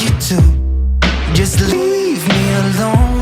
you to. Just leave me alone.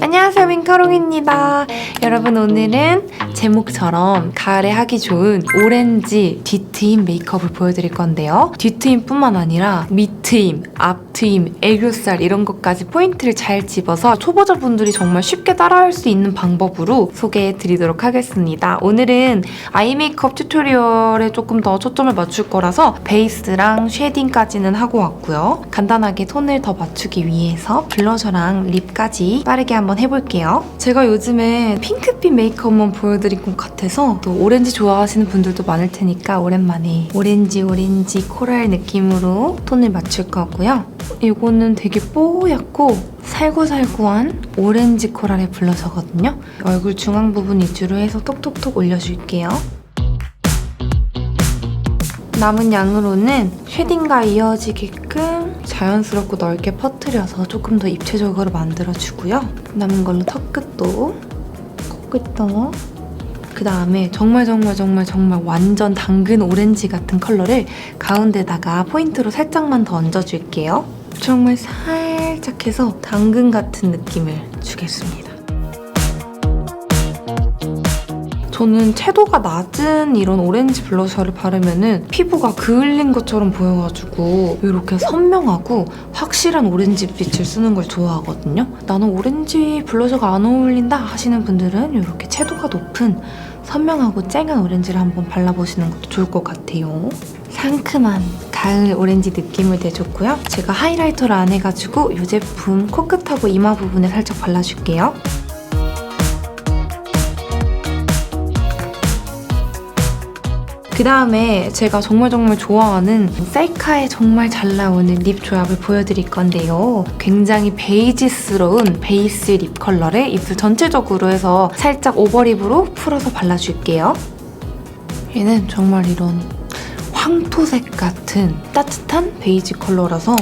안녕하세요, 민카롱입니다. 여러분, 오늘은 제목처럼 가을에 하기 좋은 오렌지 뒤트임 메이크업을 보여드릴 건데요. 뒤트임뿐만 아니라 밑트임, 앞트임, 애교살 이런 것까지 포인트를 잘 집어서 초보자분들이 정말 쉽게 따라할 수 있는 방법으로 소개해드리도록 하겠습니다. 오늘은 아이 메이크업 튜토리얼에 조금 더 초점을 맞출 거라서 베이스랑 쉐딩까지는 하고 왔고요. 간단하게 톤을 더 맞추기 위해서 블러셔랑 립까지 빠르게 한번 해볼게요. 제가 요즘에 핑크빛 메이크업만 보여드린 것 같아서 또 오렌지 좋아하시는 분들도 많을 테니까 오랜만에 오렌지 코랄 느낌으로 톤을 맞출 거고요. 이거는 되게 뽀얗고 살구살구한 오렌지 코랄의 블러셔거든요. 얼굴 중앙 부분 위주로 해서 톡톡톡 올려줄게요. 남은 양으로는 쉐딩과 이어지게끔 자연스럽고 넓게 퍼뜨려서 조금 더 입체적으로 만들어주고요. 남은 걸로 턱끝도, 코끝도, 그 다음에 정말 완전 당근 오렌지 같은 컬러를 가운데다가 포인트로 살짝만 더 얹어줄게요. 정말 살짝 해서 당근 같은 느낌을 주겠습니다. 저는 채도가 낮은 이런 오렌지 블러셔를 바르면은 피부가 그을린 것처럼 보여가지고 이렇게 선명하고 확실한 오렌지빛을 쓰는 걸 좋아하거든요. 나는 오렌지 블러셔가 안 어울린다 하시는 분들은 이렇게 채도가 높은 선명하고 쨍한 오렌지를 한번 발라보시는 것도 좋을 것 같아요. 상큼한 가을 오렌지 느낌을 내줬고요. 제가 하이라이터를 안 해가지고 이 제품 코끝하고 이마 부분에 살짝 발라줄게요. 그 다음에 제가 정말 좋아하는 셀카에 정말 잘 나오는 립 조합을 보여드릴 건데요. 굉장히 베이지스러운 베이스 립 컬러를 입술 전체적으로 해서 살짝 오버립으로 풀어서 발라줄게요. 얘는 정말 이런 황토색 같은 따뜻한 베이지 컬러라서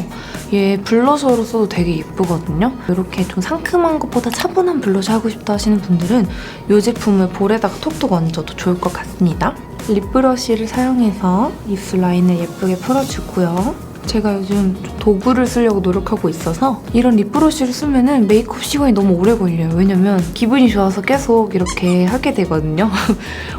얘 블러셔로 써도 되게 예쁘거든요. 이렇게 좀 상큼한 것보다 차분한 블러셔 하고 싶다 하시는 분들은 이 제품을 볼에다가 톡톡 얹어도 좋을 것 같습니다. 립브러쉬를 사용해서 입술 라인을 예쁘게 풀어주고요. 제가 요즘 도구를 쓰려고 노력하고 있어서 이런 립브러쉬를 쓰면 메이크업 시간이 너무 오래 걸려요. 왜냐면 기분이 좋아서 계속 이렇게 하게 되거든요.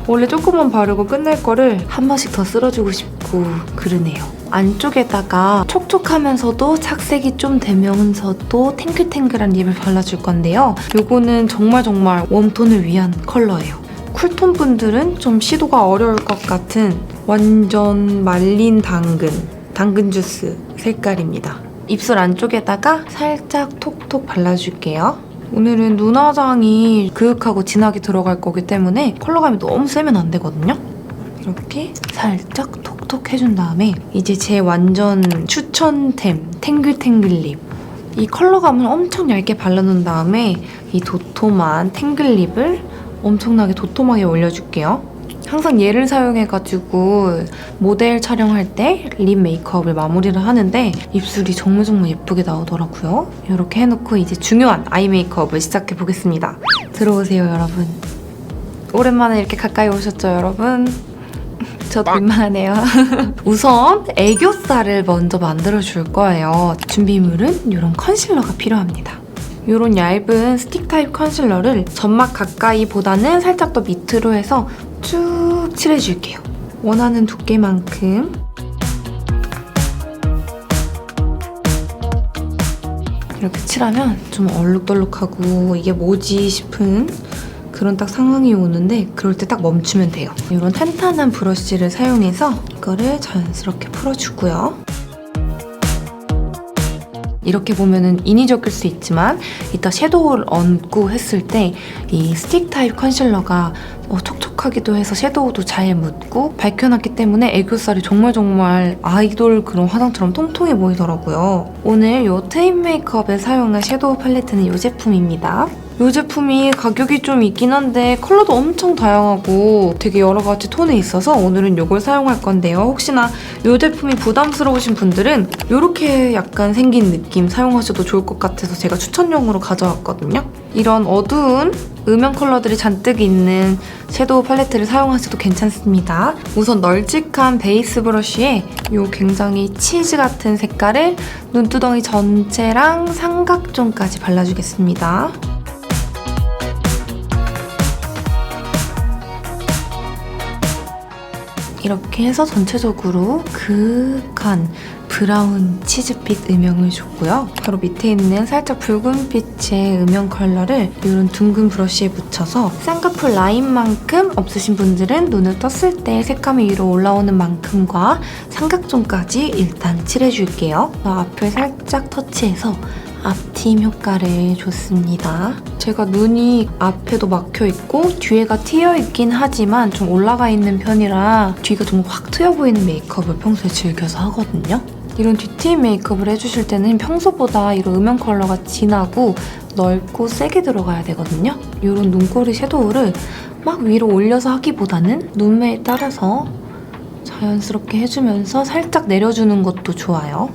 원래 조금만 바르고 끝낼 거를 한 번씩 더 쓸어주고 싶고 그러네요. 안쪽에다가 촉촉하면서도 착색이 좀 되면서도 탱글탱글한 립을 발라줄 건데요. 이거는 정말 웜톤을 위한 컬러예요. 쿨톤 분들은 좀 시도가 어려울 것 같은 완전 말린 당근 주스 색깔입니다. 입술 안쪽에다가 살짝 톡톡 발라줄게요. 오늘은 눈 화장이 그윽하고 진하게 들어갈 거기 때문에 컬러감이 너무 세면 안 되거든요. 이렇게 살짝 톡톡 해준 다음에 이제 제 완전 추천템 탱글탱글 립. 이 컬러감을 엄청 얇게 발라놓은 다음에 이 도톰한 탱글 립을 엄청나게 도톰하게 올려줄게요. 항상 얘를 사용해가지고 모델 촬영할 때 립 메이크업을 마무리를 하는데 입술이 정말 예쁘게 나오더라고요. 이렇게 해놓고 이제 중요한 아이 메이크업을 시작해보겠습니다. 들어오세요, 여러분. 오랜만에 이렇게 가까이 오셨죠, 여러분? 저도 민망하네요. 우선 애교살을 먼저 만들어줄 거예요. 준비물은 이런 컨실러가 필요합니다. 이런 얇은 스틱 타입 컨실러를 점막 가까이보다는 살짝 더 밑으로 해서 쭉 칠해줄게요. 원하는 두께만큼. 이렇게 칠하면 좀 얼룩덜룩하고 이게 뭐지 싶은 그런 딱 상황이 오는데 그럴 때 딱 멈추면 돼요. 이런 탄탄한 브러쉬를 사용해서 이거를 자연스럽게 풀어주고요. 이렇게 보면은 인위적일 수 있지만 이따 섀도우를 얹고 했을 때 이 스틱 타입 컨실러가 촉촉하기도 해서 섀도우도 잘 묻고 밝혀놨기 때문에 애교살이 정말 아이돌 그런 화장처럼 통통해 보이더라고요. 오늘 이 트임 메이크업에 사용한 섀도우 팔레트는 이 제품입니다. 이 제품이 가격이 좀 있긴 한데 컬러도 엄청 다양하고 되게 여러 가지 톤에 있어서 오늘은 이걸 사용할 건데요. 혹시나 이 제품이 부담스러우신 분들은 이렇게 약간 생긴 느낌 사용하셔도 좋을 것 같아서 제가 추천용으로 가져왔거든요. 이런 어두운 음영 컬러들이 잔뜩 있는 섀도우 팔레트를 사용하셔도 괜찮습니다. 우선 널찍한 베이스 브러쉬에 이 굉장히 치즈 같은 색깔을 눈두덩이 전체랑 삼각존까지 발라주겠습니다. 이렇게 해서 전체적으로 그윽한 브라운 치즈빛 음영을 줬고요. 바로 밑에 있는 살짝 붉은빛의 음영 컬러를 이런 둥근 브러쉬에 묻혀서 쌍꺼풀 라인만큼 없으신 분들은 눈을 떴을 때 색감이 위로 올라오는 만큼과 삼각존까지 일단 칠해줄게요. 앞을 살짝 터치해서 앞팀 효과를 줬습니다. 제가 눈이 앞에도 막혀있고 뒤에가 트여있긴 하지만 좀 올라가 있는 편이라 뒤가 좀 확 트여 보이는 메이크업을 평소에 즐겨서 하거든요. 이런 뒤트임 메이크업을 해주실 때는 평소보다 이런 음영 컬러가 진하고 넓고 세게 들어가야 되거든요. 이런 눈꼬리 섀도우를 막 위로 올려서 하기보다는 눈매에 따라서 자연스럽게 해주면서 살짝 내려주는 것도 좋아요.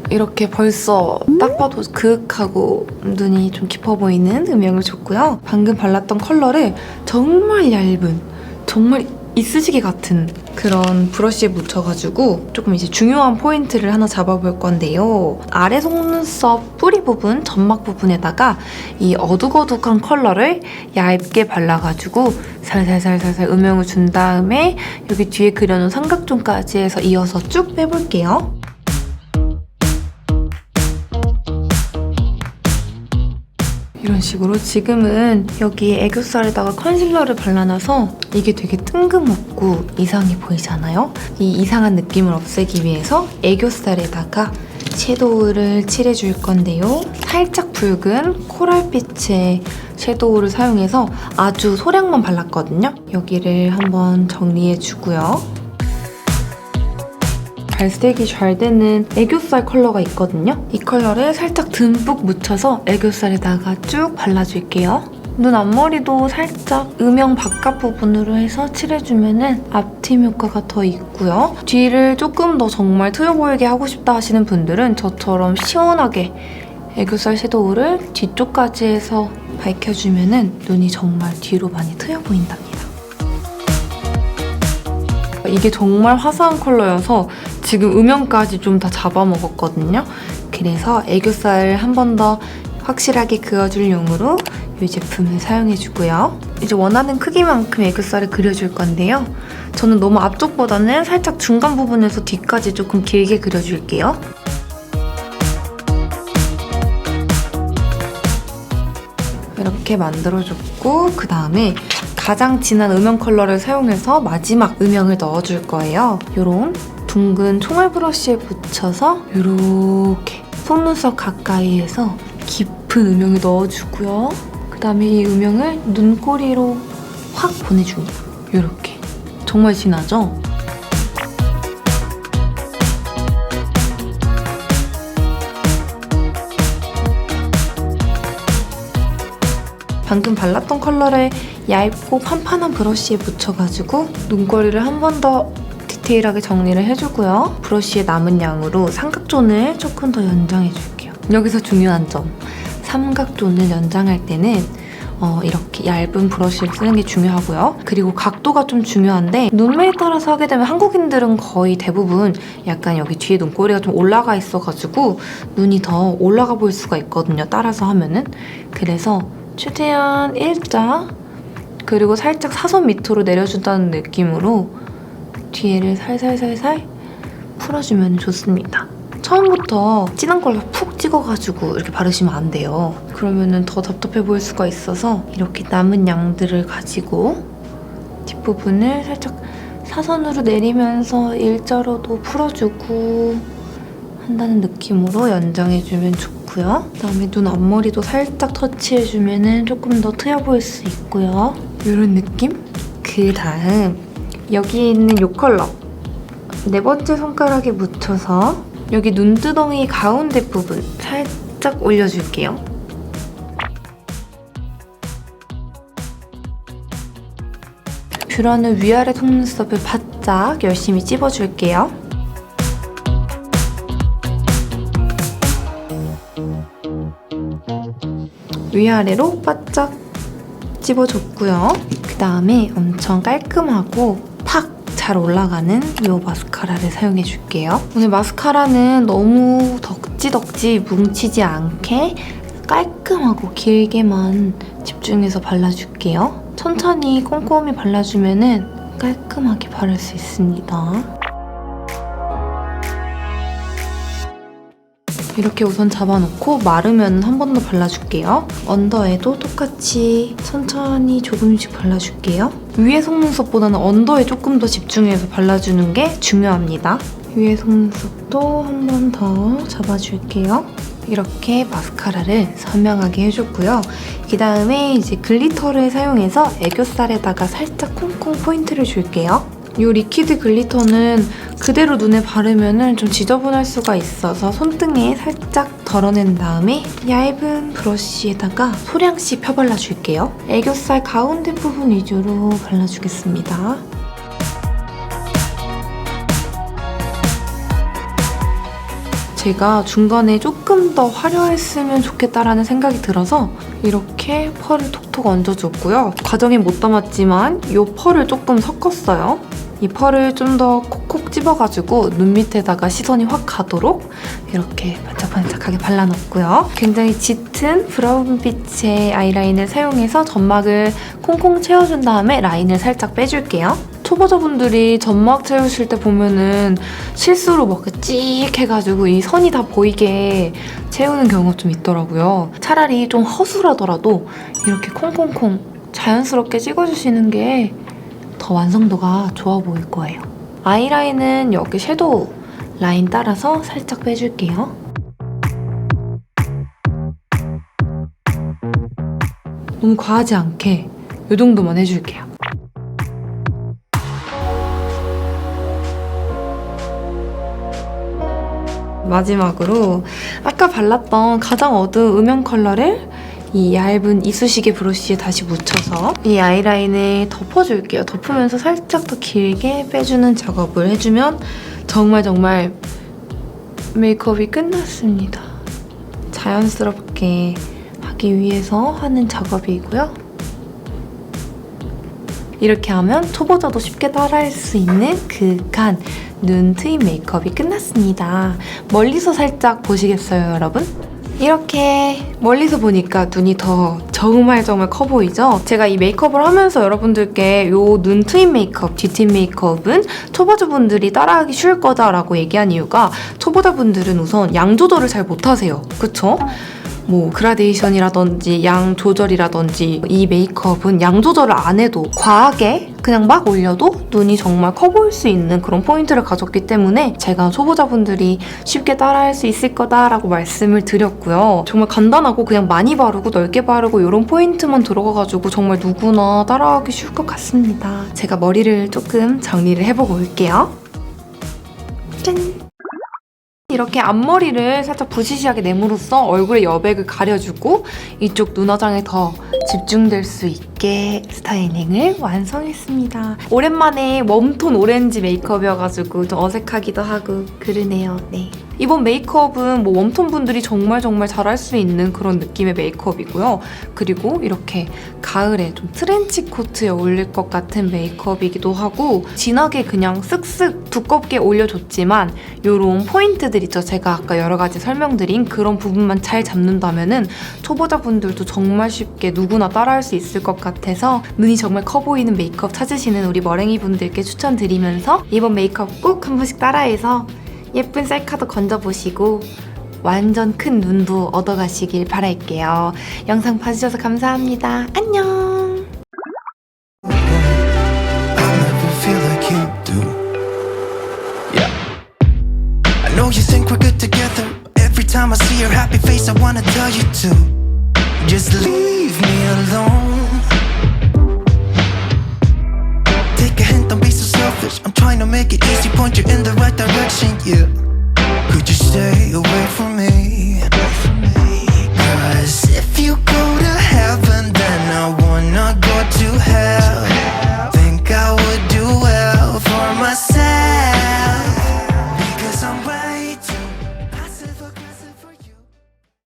이렇게 벌써 딱 봐도 그윽하고 눈이 좀 깊어 보이는 음영을 줬고요. 방금 발랐던 컬러를 정말 얇은, 정말 이쑤시개 같은 그런 브러쉬에 묻혀가지고 조금 이제 중요한 포인트를 하나 잡아볼 건데요. 아래 속눈썹 뿌리 부분, 점막 부분에다가 이 어둑어둑한 컬러를 얇게 발라가지고 살살살살살 음영을 준 다음에 여기 뒤에 그려놓은 삼각존까지 해서 이어서 쭉 빼볼게요. 이런 식으로 지금은 여기 애교살에다가 컨실러를 발라놔서 이게 되게 뜬금없고 이상해 보이잖아요? 이 이상한 느낌을 없애기 위해서 애교살에다가 섀도우를 칠해줄 건데요. 살짝 붉은 코랄빛의 섀도우를 사용해서 아주 소량만 발랐거든요. 여기를 한번 정리해주고요. 발색이 잘 되는 애교살 컬러가 있거든요. 이 컬러를 살짝 듬뿍 묻혀서 애교살에다가 쭉 발라줄게요. 눈 앞머리도 살짝 음영 바깥 부분으로 해서 칠해주면 앞팀 효과가 더 있고요. 뒤를 조금 더 정말 트여 보이게 하고 싶다 하시는 분들은 저처럼 시원하게 애교살 섀도우를 뒤쪽까지 해서 밝혀주면 눈이 정말 뒤로 많이 트여 보인답니다. 이게 정말 화사한 컬러여서 지금 음영까지 좀 다 잡아먹었거든요. 그래서 애교살 한 번 더 확실하게 그어줄 용으로 이 제품을 사용해주고요. 이제 원하는 크기만큼 애교살을 그려줄 건데요. 저는 너무 앞쪽보다는 살짝 중간 부분에서 뒤까지 조금 길게 그려줄게요. 이렇게 만들어줬고 그 다음에 가장 진한 음영 컬러를 사용해서 마지막 음영을 넣어줄 거예요. 이런 둥근 총알 브러쉬에 묻혀서 이렇게 속눈썹 가까이에서 깊은 음영을 넣어주고요. 그 다음에 이 음영을 눈꼬리로 확 보내줍니다. 이렇게. 정말 진하죠? 방금 발랐던 컬러를 얇고 판판한 브러쉬에 묻혀가지고 눈꼬리를 한 번 더 디테일하게 정리를 해주고요. 브러쉬의 남은 양으로 삼각존을 조금 더 연장해줄게요. 여기서 중요한 점, 삼각존을 연장할 때는 이렇게 얇은 브러쉬를 쓰는 게 중요하고요. 그리고 각도가 좀 중요한데 눈매에 따라서 하게 되면 한국인들은 거의 대부분 약간 여기 뒤에 눈꼬리가 좀 올라가 있어가지고 눈이 더 올라가 보일 수가 있거든요. 따라서 하면은. 그래서 최대한 일자 그리고 살짝 사선 밑으로 내려준다는 느낌으로 뒤에를 살살살살 풀어주면 좋습니다. 처음부터 진한 걸로 푹 찍어가지고 이렇게 바르시면 안 돼요. 그러면은 더 답답해 보일 수가 있어서 이렇게 남은 양들을 가지고 뒷부분을 살짝 사선으로 내리면서 일자로도 풀어주고 한다는 느낌으로 연장해주면 좋고요. 그다음에 눈 앞머리도 살짝 터치해주면 조금 더 트여 보일 수 있고요. 이런 느낌? 그 다음 여기에 있는 이 컬러 네 번째 손가락에 묻혀서 여기 눈두덩이 가운데 부분 살짝 올려줄게요. 뷰러는 위아래 속눈썹을 바짝 열심히 찝어줄게요. 위아래로 바짝 찝어줬고요. 그 다음에 엄청 깔끔하고 팍 잘 올라가는 이 마스카라를 사용해줄게요. 오늘 마스카라는 너무 덕지덕지 뭉치지 않게 깔끔하고 길게만 집중해서 발라줄게요. 천천히 꼼꼼히 발라주면 깔끔하게 바를 수 있습니다. 이렇게 우선 잡아놓고 마르면 한 번 더 발라줄게요. 언더에도 똑같이 천천히 조금씩 발라줄게요. 위에 속눈썹보다는 언더에 조금 더 집중해서 발라주는 게 중요합니다. 위에 속눈썹도 한 번 더 잡아줄게요. 이렇게 마스카라를 선명하게 해줬고요. 그 다음에 이제 글리터를 사용해서 애교살에다가 살짝 콩콩 포인트를 줄게요. 이 리퀴드 글리터는 그대로 눈에 바르면 좀 지저분할 수가 있어서 손등에 살짝 덜어낸 다음에 얇은 브러쉬에다가 소량씩 펴발라줄게요. 애교살 가운데 부분 위주로 발라주겠습니다. 제가 중간에 조금 더 화려했으면 좋겠다라는 생각이 들어서 이렇게 펄을 톡톡 얹어줬고요. 과정에 못 담았지만 이 펄을 조금 섞었어요. 이 펄을 좀 더 콕콕 집어가지고 눈 밑에다가 시선이 확 가도록 이렇게 반짝반짝하게 발라놓고요. 굉장히 짙은 브라운빛의 아이라인을 사용해서 점막을 콩콩 채워준 다음에 라인을 살짝 빼줄게요. 초보자분들이 점막 채우실 때 보면은 실수로 막 찍 해가지고 이 선이 다 보이게 채우는 경우가 좀 있더라고요. 차라리 좀 허술하더라도 이렇게 콩콩콩 자연스럽게 찍어주시는 게 더 완성도가 좋아 보일 거예요. 아이라인은 여기 섀도우 라인 따라서 살짝 빼줄게요. 너무 과하지 않게 이 정도만 해줄게요. 마지막으로 아까 발랐던 가장 어두운 음영 컬러를 이 얇은 이쑤시개 브러쉬에 다시 묻혀서 이 아이라인을 덮어줄게요. 덮으면서 살짝 더 길게 빼주는 작업을 해주면 정말 메이크업이 끝났습니다. 자연스럽게 하기 위해서 하는 작업이고요. 이렇게 하면 초보자도 쉽게 따라할 수 있는 그윽한 눈 트임 메이크업이 끝났습니다. 멀리서 살짝 보시겠어요, 여러분? 이렇게 멀리서 보니까 눈이 더 정말 커 보이죠? 제가 이 메이크업을 하면서 여러분들께 이 눈 트임 메이크업, 뒤트임 메이크업은 초보자분들이 따라하기 쉬울 거다라고 얘기한 이유가 초보자분들은 우선 양 조절을 잘 못하세요. 그쵸? 뭐 그라데이션이라든지 양 조절이라든지 이 메이크업은 양 조절을 안 해도 과하게 그냥 막 올려도 눈이 정말 커 보일 수 있는 그런 포인트를 가졌기 때문에 제가 초보자분들이 쉽게 따라할 수 있을 거다라고 말씀을 드렸고요. 정말 간단하고 그냥 많이 바르고 넓게 바르고 이런 포인트만 들어가가지고 정말 누구나 따라하기 쉬울 것 같습니다. 제가 머리를 조금 정리를 해보고 올게요. 짠! 이렇게 앞머리를 살짝 부시시하게 내므로써 얼굴의 여백을 가려주고 이쪽 눈화장에 더 집중될 수 있게 스타일링을 완성했습니다. 오랜만에 웜톤 오렌지 메이크업이어가지고 좀 어색하기도 하고 그러네요. 네. 이번 메이크업은 뭐 웜톤 분들이 정말 잘할 수 있는 그런 느낌의 메이크업이고요. 그리고 이렇게 가을에 좀 트렌치 코트에 어울릴 것 같은 메이크업이기도 하고 진하게 그냥 쓱쓱 두껍게 올려줬지만 이런 포인트들 있죠. 제가 아까 여러 가지 설명드린 그런 부분만 잘 잡는다면은 초보자분들도 정말 쉽게 누구나 따라할 수 있을 것 같아서 눈이 정말 커 보이는 메이크업 찾으시는 우리 머랭이 분들께 추천드리면서 이번 메이크업 꼭 한 번씩 따라해서 예쁜 셀카도 건져보시고 완전 큰 눈도 얻어가시길 바랄게요. 영상 봐주셔서 감사합니다. 안녕! I'll never feel like you do. Yeah. I know you think we're good together. Every time I see your happy face, I wanna tell you to just leave me alone. Take a hint, don't be so selfish. I'm trying to make it easy, point you in the right direction, yeah.